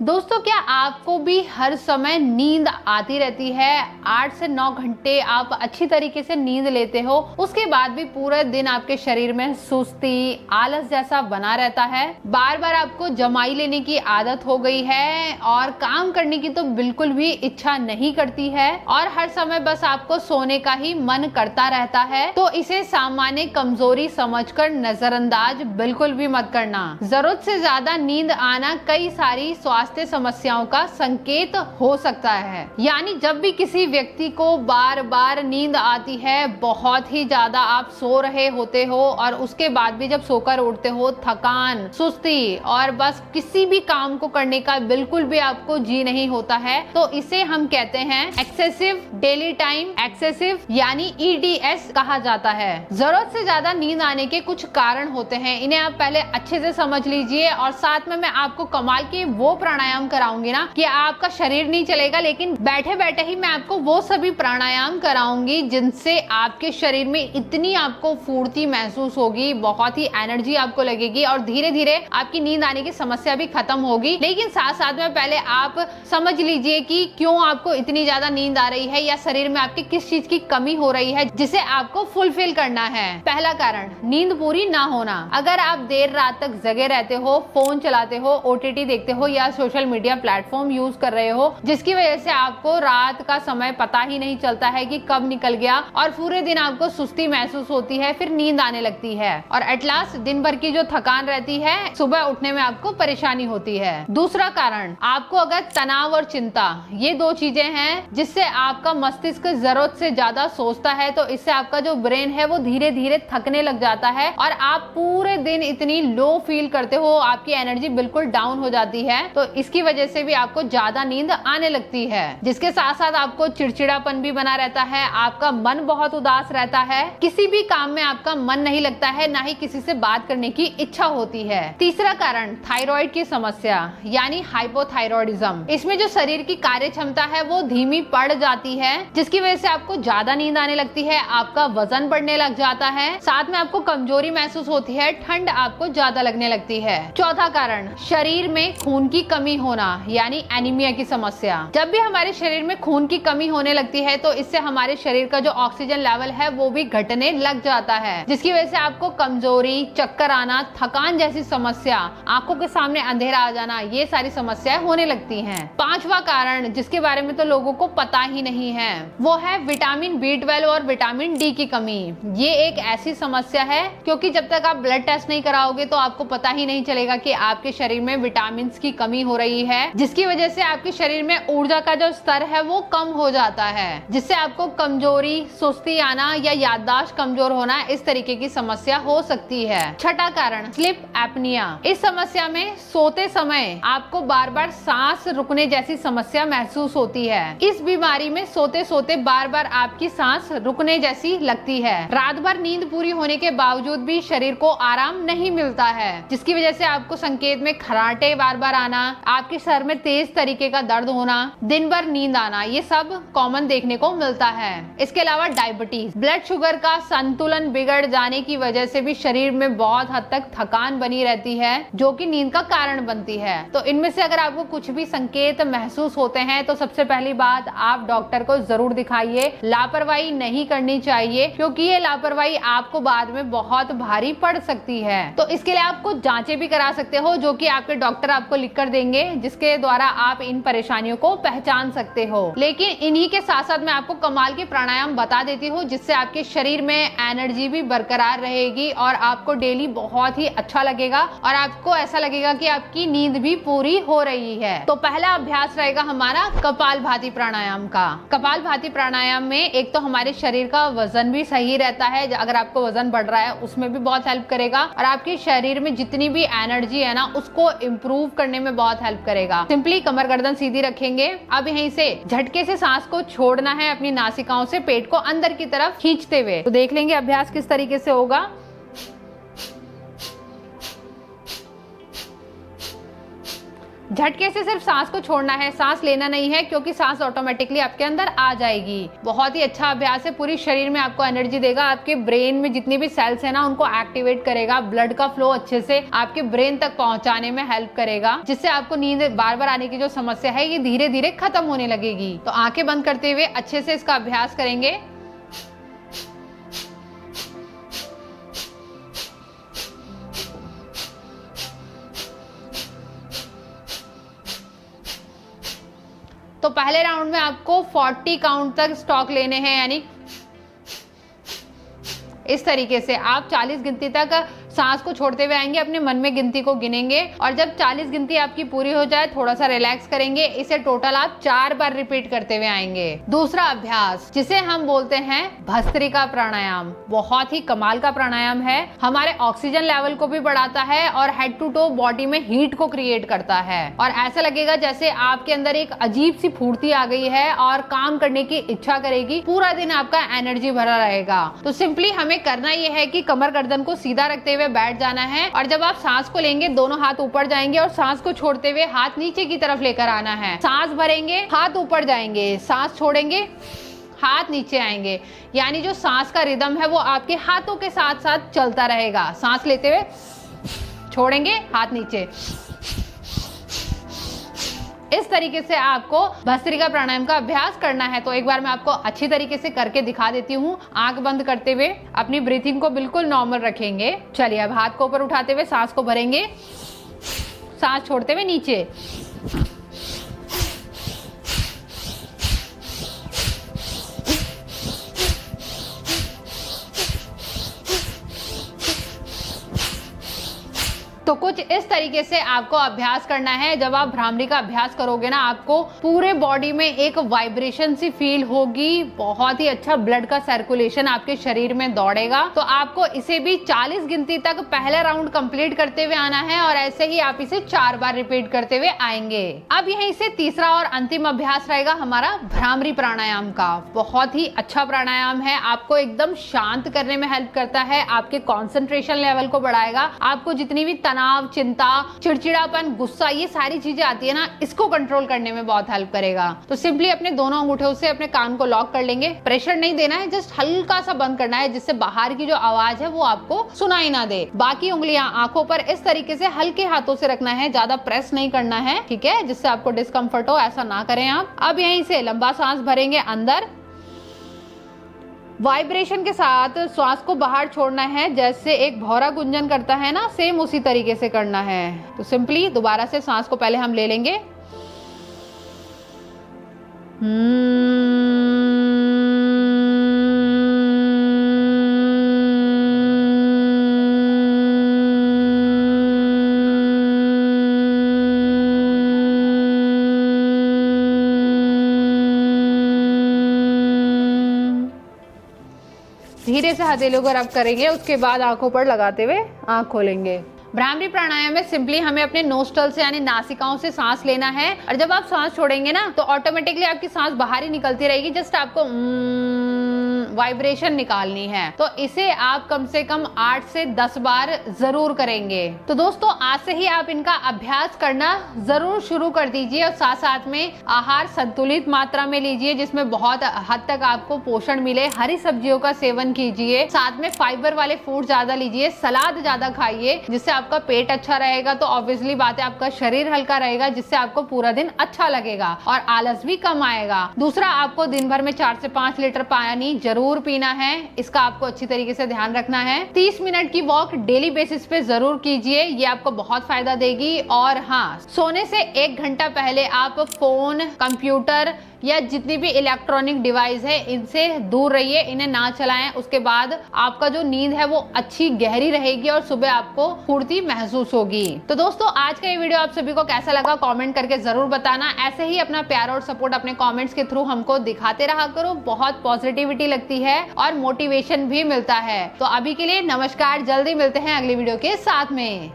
दोस्तों, क्या आपको भी हर समय नींद आती रहती है? 8 से 9 घंटे आप अच्छी तरीके से नींद लेते हो, उसके बाद भी पूरे दिन आपके शरीर में सुस्ती, आलस जैसा बना रहता है, बार बार आपको जमाई लेने की आदत हो गई है और काम करने की तो बिल्कुल भी इच्छा नहीं करती है और हर समय बस आपको सोने का ही मन करता रहता है, तो इसे सामान्य कमजोरी समझकर नजरअंदाज बिल्कुल भी मत करना। जरूरत से ज्यादा नींद आना कई सारी स्वास्थ्य समस्याओं का संकेत हो सकता है। यानी जब भी किसी व्यक्ति को बार बार नींद आती है, बहुत ही ज्यादा आप सो रहे होते हो और उसके बाद भी जब सोकर उठते हो थकान, सुस्ती और बस किसी भी काम को करने का बिल्कुल भी आपको जी नहीं होता है, तो इसे हम कहते हैं एक्सेसिव डेली टाइम एक्सेसिव यानी EDS कहा जाता है। जरूरत से ज्यादा नींद आने के कुछ कारण होते हैं, इन्हें आप पहले अच्छे से समझ लीजिए और साथ में मैं आपको कमाल के वो प्राणायाम कराऊंगी ना कि आपका शरीर नहीं चलेगा, लेकिन बैठे बैठे ही मैं आपको वो सभी प्राणायाम कराऊंगी जिनसे आपके शरीर में इतनी आपको फुर्ती महसूस होगी, बहुत ही एनर्जी आपको लगेगी और धीरे धीरे आपकी नींद आने की समस्या भी खत्म होगी। लेकिन साथ साथ में पहले आप समझ लीजिए कि क्यों आपको इतनी ज्यादा नींद आ रही है या शरीर में आपकी किस चीज की कमी हो रही है जिसे आपको फुलफिल करना है। पहला कारण, नींद पूरी ना होना। अगर आप देर रात तक जगे रहते हो, फोन चलाते हो, OTT देखते हो या सोशल मीडिया प्लेटफॉर्म यूज कर रहे हो, जिसकी वजह से आपको रात का समय पता ही नहीं चलता है कि कब निकल गया और पूरे दिन आपको सुस्ती महसूस होती है, फिर नींद आने लगती है और एट लास्ट दिन भर की जो थकान रहती है, सुबह उठने में आपको परेशानी होती है। दूसरा कारण, आपको अगर तनाव और चिंता, ये दो चीजें हैं जिससे आपका मस्तिष्क जरूरत से ज्यादा सोचता है, तो इससे आपका जो ब्रेन है वो धीरे धीरे थकने लग जाता है और आप पूरे दिन इतनी लो फील करते हो, आपकी एनर्जी बिल्कुल डाउन हो जाती है, तो इसकी वजह से भी आपको ज्यादा नींद आने लगती है। जिसके साथ साथ आपको चिड़चिड़ापन भी बना रहता है, आपका मन बहुत उदास रहता है, किसी भी काम में आपका मन नहीं लगता है, ना ही किसी से बात करने की इच्छा होती है। तीसरा कारण, थायराइड की समस्या यानी हाइपोथायरॉयडिज्म। इसमें जो शरीर की कार्य क्षमता है वो धीमी पड़ जाती है, जिसकी वजह से आपको ज्यादा नींद आने लगती है, आपका वजन बढ़ने लग जाता है, साथ में आपको कमजोरी महसूस होती है, ठंड आपको ज्यादा लगने लगती है। चौथा कारण, शरीर में खून की कमी होना यानी एनीमिया की समस्या। जब भी हमारे शरीर में खून की कमी होने लगती है तो इससे हमारे शरीर का जो ऑक्सीजन लेवल है वो भी घटने लग जाता है, जिसकी वजह से आपको कमजोरी, चक्कर आना, थकान जैसी समस्या, आंखों के सामने अंधेरा आ जाना, ये सारी समस्याएं होने लगती हैं। पांचवा कारण, जिसके बारे में तो लोगों को पता ही नहीं है, वो है विटामिन B12 और विटामिन D की कमी। ये एक ऐसी समस्या है क्योंकि जब तक आप ब्लड टेस्ट नहीं कराओगे तो आपको पता ही नहीं चलेगा कि आपके शरीर में विटामिन की कमी हो रही है, जिसकी वजह से आपके शरीर में ऊर्जा का जो स्तर है वो कम हो जाता है, जिससे आपको कमजोरी, सुस्ती आना या याददाश्त कमजोर होना, इस तरीके की समस्या हो सकती है। छठा कारण, स्लीप एपनिया। इस समस्या में सोते समय आपको बार बार सांस रुकने जैसी समस्या महसूस होती है। इस बीमारी में सोते सोते बार बार आपकी सांस रुकने जैसी लगती है। रात भर नींद पूरी होने के बावजूद भी शरीर को आराम नहीं मिलता है, जिसकी वजह से आपको संकेत में खराटे बार बार आना, आपके सर में तेज तरीके का दर्द होना, दिन भर नींद आना, ये सब कॉमन देखने को मिलता है। इसके अलावा डायबिटीज, ब्लड शुगर का संतुलन बिगड़ जाने की वजह से भी शरीर में बहुत हद तक थकान बनी रहती है, जो कि नींद का कारण बनती है। तो इनमें से अगर आपको कुछ भी संकेत महसूस होते हैं तो सबसे पहली बात, आप डॉक्टर को जरूर दिखाइए। लापरवाही नहीं करनी चाहिए क्योंकि ये लापरवाही आपको बाद में बहुत भारी पड़ सकती है। तो इसके लिए आप कुछ जांचें भी करा सकते हो जो कि आपके डॉक्टर आपको लिख कर देंगे, जिसके द्वारा आप इन परेशानियों को पहचान सकते हो। लेकिन इन्हीं के साथ साथ मैं आपको कमाल के प्राणायाम बता देती हूँ जिससे आपके शरीर में एनर्जी भी बरकरार रहेगी और आपको डेली बहुत ही अच्छा लगेगा और आपको ऐसा लगेगा कि आपकी नींद भी पूरी हो रही है। तो पहला अभ्यास रहेगा हमारा कपालभाति प्राणायाम का। कपालभाति प्राणायाम में एक तो हमारे शरीर का वजन भी सही रहता है, अगर आपको वजन बढ़ रहा है उसमें भी बहुत हेल्प करेगा और आपके शरीर में जितनी भी एनर्जी है ना उसको इम्प्रूव करने में बहुत हेल्प करेगा। सिंपली कमर गर्दन सीधी रखेंगे। अब यहीं से झटके से सांस को छोड़ना है अपनी नासिकाओं से, पेट को अंदर की तरफ खींचते हुए। तो देख लेंगे अभ्यास किस तरीके से होगा। झटके से सिर्फ सांस को छोड़ना है, सांस लेना नहीं है, क्योंकि सांस ऑटोमेटिकली आपके अंदर आ जाएगी। बहुत ही अच्छा अभ्यास है, पूरी शरीर में आपको एनर्जी देगा, आपके ब्रेन में जितनी भी सेल्स है ना उनको एक्टिवेट करेगा, ब्लड का फ्लो अच्छे से आपके ब्रेन तक पहुंचाने में हेल्प करेगा, जिससे आपको नींद बार बार आने की जो समस्या है ये धीरे धीरे खत्म होने लगेगी। तो आंखें बंद करते हुए अच्छे से इसका अभ्यास करेंगे। तो पहले राउंड में आपको 40 काउंट तक स्टॉक लेने हैं, यानी इस तरीके से आप 40 गिनती तक सांस को छोड़ते हुए आएंगे, अपने मन में गिनती को गिनेंगे और जब 40 गिनती आपकी पूरी हो जाए थोड़ा सा रिलैक्स करेंगे। इसे टोटल आप 4 बार रिपीट करते हुए आएंगे। दूसरा अभ्यास जिसे हम बोलते हैं भस्त्रिका प्राणायाम, बहुत ही कमाल का प्राणायाम है, हमारे ऑक्सीजन लेवल को भी बढ़ाता है और हेड टू टो बॉडी में हीट को क्रिएट करता है और ऐसा लगेगा जैसे आपके अंदर एक अजीब सी फुर्ती आ गई है और काम करने की इच्छा करेगी, पूरा दिन आपका एनर्जी भरा रहेगा। तो सिंपली हमें करना यह है कि कमर गर्दन को सीधा रखते हुए बैठ जाना है और जब आप सांस को लेंगे दोनों हाथ ऊपर जाएंगे और सांस को छोड़ते हुए हाथ नीचे की तरफ लेकर आना है। सांस भरेंगे, हाथ ऊपर जाएंगे, सांस छोड़ेंगे, हाथ नीचे आएंगे, यानी जो सांस का रिदम है वो आपके हाथों के साथ साथ चलता रहेगा। सांस लेते हुए छोड़ेंगे, हाथ नीचे। इस तरीके से आपको भस्त्रिका प्राणायाम का अभ्यास करना है। तो एक बार मैं आपको अच्छी तरीके से करके दिखा देती हूँ। आंख बंद करते हुए अपनी ब्रीथिंग को बिल्कुल नॉर्मल रखेंगे। चलिए अब हाथ को ऊपर उठाते हुए सांस को भरेंगे, सांस छोड़ते हुए नीचे। तो कुछ इस तरीके से आपको अभ्यास करना है। जब आप भ्रामरी का अभ्यास करोगे ना, आपको पूरे बॉडी में एक वाइब्रेशन सी फील होगी, बहुत ही अच्छा ब्लड का सर्कुलेशन आपके शरीर में दौड़ेगा। तो आपको इसे भी 40 गिनती तक पहला राउंड कंप्लीट करते हुए आना है और ऐसे ही आप इसे 4 बार रिपीट करते हुए आएंगे। अब यहीं से तीसरा और अंतिम अभ्यास रहेगा हमारा भ्रामरी प्राणायाम का। बहुत ही अच्छा प्राणायाम है, आपको एकदम शांत करने में हेल्प करता है, आपके कॉन्सेंट्रेशन लेवल को बढ़ाएगा, आपको जितनी भी तनाव, चिंता, चिड़चिड़ापन, गुस्सा, ये सारी चीजें आती है ना, इसको कंट्रोल करने में बहुत हेल्प करेगा। तो सिंपली अपने दोनों अंगूठों से अपने कान को लॉक कर लेंगे। प्रेशर नहीं देना है, जस्ट हल्का सा बंद करना है जिससे बाहर की जो आवाज है वो आपको सुनाई ना दे। बाकी उंगलियां आंखों पर इस तरीके से हल्के हाथों से रखना है, ज्यादा प्रेस नहीं करना है, ठीक है, जिससे आपको डिस्कम्फर्ट हो, ऐसा ना करें आप। अब यहीं से लंबा सांस भरेंगे अंदर, वाइब्रेशन के साथ श्वास को बाहर छोड़ना है, जैसे एक भौरा गुंजन करता है ना, सेम उसी तरीके से करना है। तो सिंपली दोबारा से सांस को पहले हम ले लेंगे, धीरे से हथेलियों को रब करेंगे, उसके बाद आंखों पर लगाते हुए आंख खोलेंगे। भ्रामरी प्राणायाम में सिंपली हमें अपने नोस्ट्रल से यानी नासिकाओं से सांस लेना है और जब आप सांस छोड़ेंगे ना तो ऑटोमेटिकली आपकी सांस बाहर ही निकलती रहेगी, जस्ट आपको वाइब्रेशन निकालनी है। तो इसे आप कम से कम 8 से 10 बार जरूर करेंगे। तो दोस्तों आज से ही आप इनका अभ्यास करना जरूर शुरू कर दीजिए और साथ साथ में आहार संतुलित मात्रा में लीजिए, जिसमें बहुत हद तक आपको पोषण मिले। हरी सब्जियों का सेवन कीजिए, साथ में फाइबर वाले फूड ज्यादा लीजिए, सलाद ज्यादा खाइए, जिससे आपका पेट अच्छा रहेगा। तो ऑब्वियसली बात है, आपका शरीर हल्का रहेगा, जिससे आपको पूरा दिन अच्छा लगेगा और आलस भी कम आएगा। दूसरा, आपको दिन भर में 4 से 5 लीटर पानी जरूर पीना है, इसका आपको अच्छी तरीके से ध्यान रखना है। 30 मिनट की वॉक डेली बेसिस पे जरूर कीजिए, ये आपको बहुत फायदा देगी। और हाँ, सोने से 1 घंटा पहले आप फोन, कंप्यूटर या जितनी भी इलेक्ट्रॉनिक डिवाइस है इनसे दूर रहिए, इन्हें ना चलाएं। उसके बाद आपका जो नींद है वो अच्छी गहरी रहेगी और सुबह आपको फुर्ती महसूस होगी। तो दोस्तों आज का ये वीडियो आप सभी को कैसा लगा कमेंट करके जरूर बताना। ऐसे ही अपना प्यार और सपोर्ट अपने कमेंट्स के थ्रू हमको दिखाते रहा करो, बहुत पॉजिटिविटी लगती है और मोटिवेशन भी मिलता है। तो अभी के लिए नमस्कार, जल्दी मिलते हैं अगली वीडियो के साथ में।